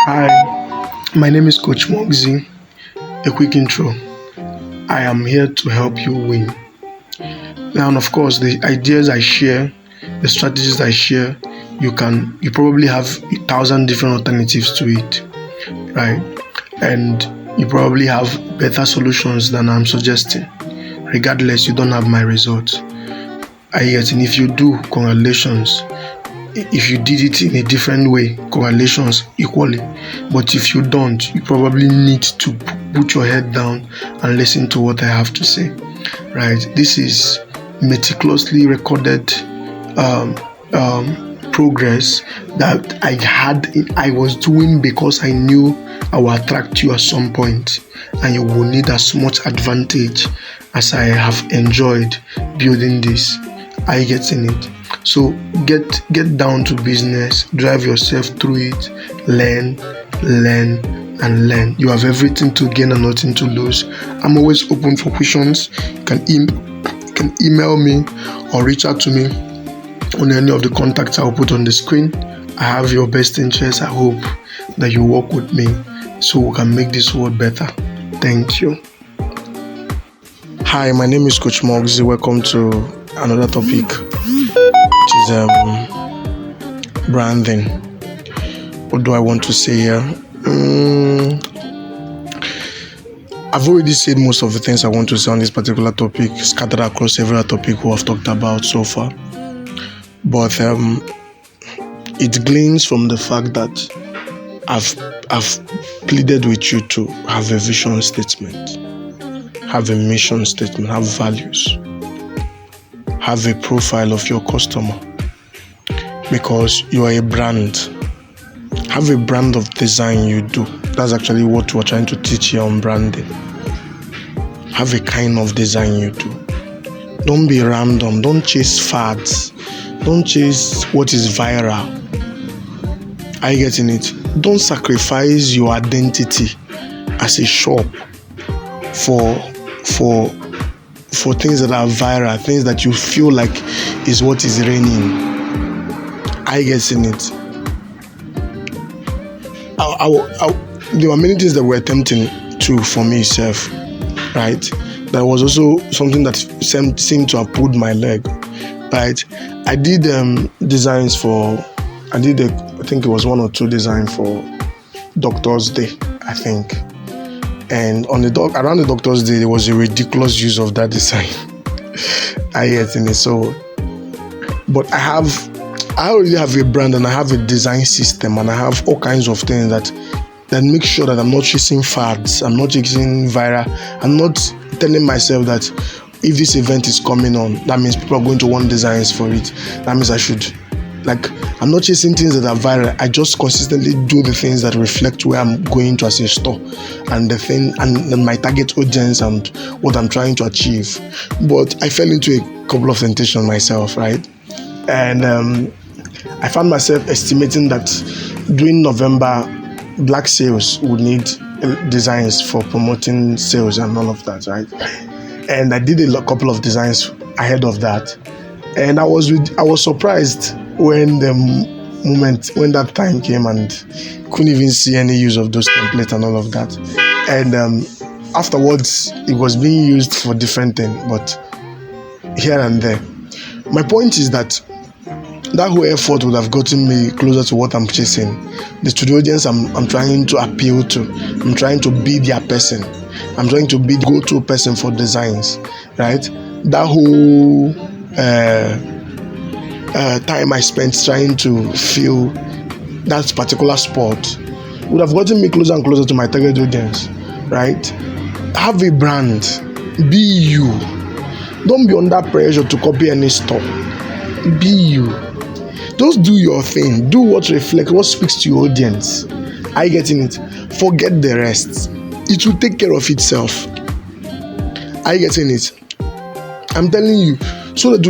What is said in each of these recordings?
Hi, my name is Coach Moxie. A quick intro. I am here to help you win. Now, and of course, the ideas I share, the strategies I share, you probably have 1,000 different alternatives to it, right? And you probably have better solutions than I'm suggesting. Regardless, you don't have my results. And if you do, congratulations. If you did it in a different way, congratulations equally. But if you don't, you probably need to put your head down and listen to what I have to say, right? This is meticulously recorded progress that I was doing because I knew I will attract you at some point, and you will need as much advantage as I have enjoyed building this. Are you getting it? So get down to business, drive yourself through it, learn, and learn. You have everything to gain and nothing to lose. I'm always open for questions. You can email me or reach out to me on any of the contacts I'll put on the screen. I have your best interest. I hope that you work with me so we can make this world better. Thank you. Hi, my name is Coach Moxie. Welcome to another topic, which is branding. What do I want to say here? I've already said most of the things I want to say on this particular topic, scattered across several topics we have talked about so far. But it gleans from the fact that I've pleaded with you to have a vision statement, have a mission statement, have values, have a profile of your customer, because you are a brand. Have a brand of design you do. That's actually what we're trying to teach here on branding. Have a kind of design you do. Don't be random. Don't chase fads. Don't chase what is viral. Are you getting it? Don't sacrifice your identity as a shop for things that are viral, things that you feel like is what is reigning. Are you getting it? There were many things that were tempting too for myself, right? That was also something that seemed to have pulled my leg, right? I did designs for, I think it was 1 or 2 designs for Doctor's Day, I think. And around the Doctor's Day, there was a ridiculous use of that design. I get in it. So, but I already have a brand and I have a design system and I have all kinds of things that make sure that I'm not chasing fads. I'm not chasing viral. I'm not telling myself that if this event is coming on, that means people are going to want designs for it. That means I should. I'm not chasing things that are viral. I just consistently do the things that reflect where I'm going to as a store and the thing and my target audience and what I'm trying to achieve. But I fell into a couple of temptations myself, right? And I found myself estimating that during November, Black sales would need designs for promoting sales and all of that, right? And I did a couple of designs ahead of that, and I was surprised when that time came and couldn't even see any use of those templates and all of that. And afterwards, it was being used for different things, but here and there. My point is that whole effort would have gotten me closer to what I'm chasing. The studio audience I'm trying to appeal to. I'm trying to be their person. I'm trying to be the go-to person for designs, right? That whole time I spent trying to fill that particular spot would have gotten me closer and closer to my target audience, right? Have a brand. Be you. Don't be under pressure to copy any store. Be you. Just do your thing. Do what reflects, what speaks to your audience. Are you getting it? Forget the rest. It will take care of itself. Are you getting it? I'm telling you. So that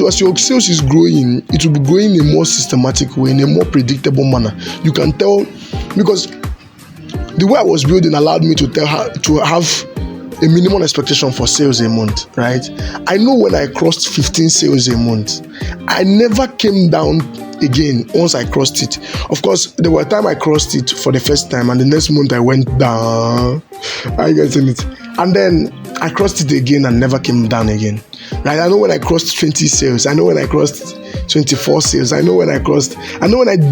as your sales is growing, it will be growing in a more systematic way, in a more predictable manner. You can tell, because the way I was building allowed me to have a minimum expectation for sales a month, right? I know when I crossed 15 sales a month, I never came down again once I crossed it. Of course, there were times I crossed it for the first time, and the next month I went down. Are you getting it? And then I crossed it again and never came down again. Right? I know when I crossed 20 sales. I know when I crossed 24 sales. I know when I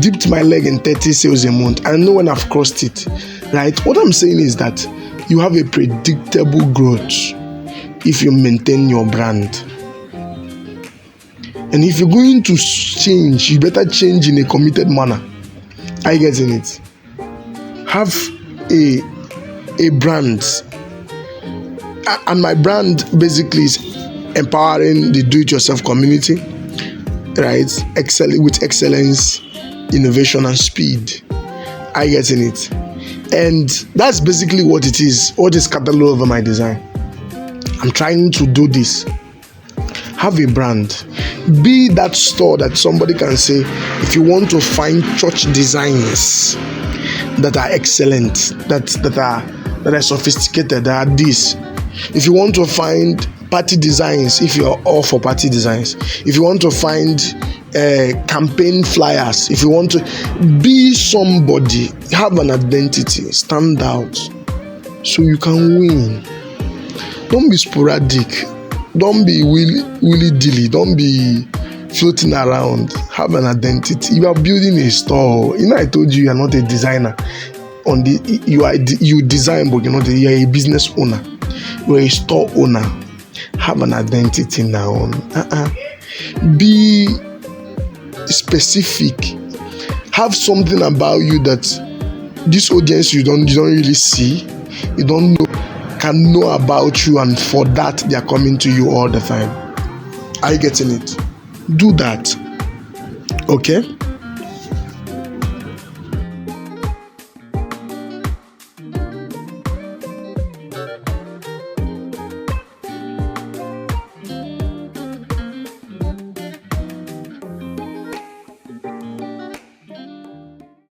dipped my leg in 30 sales a month. I know when I've crossed it. Right? What I'm saying is that you have a predictable growth if you maintain your brand. And if you're going to change, you better change in a committed manner. Are you getting it? Have a brand. And my brand basically is empowering the do-it-yourself community, right? With excellence, innovation, and speed. Are you getting it? And that's basically what it is. What is catalog over my design? I'm trying to do this. Have a brand. Be that store that somebody can say, if you want to find church designs that are excellent, that are sophisticated, that are this. If you want to find party designs, if you're all for party designs. If you want to find campaign flyers, if you want to be somebody, have an identity, stand out, so you can win. Don't be sporadic. Don't be willy-dilly. Don't be floating around. Have an identity. You are building a store. I told you are not a designer. You design, but you are a business owner. You are a store owner. Have an identity now. Be specific. Have something about you that this audience you don't really see, you don't know, can know about you, and for that they are coming to you all the time. Are you getting it? Do that. Okay?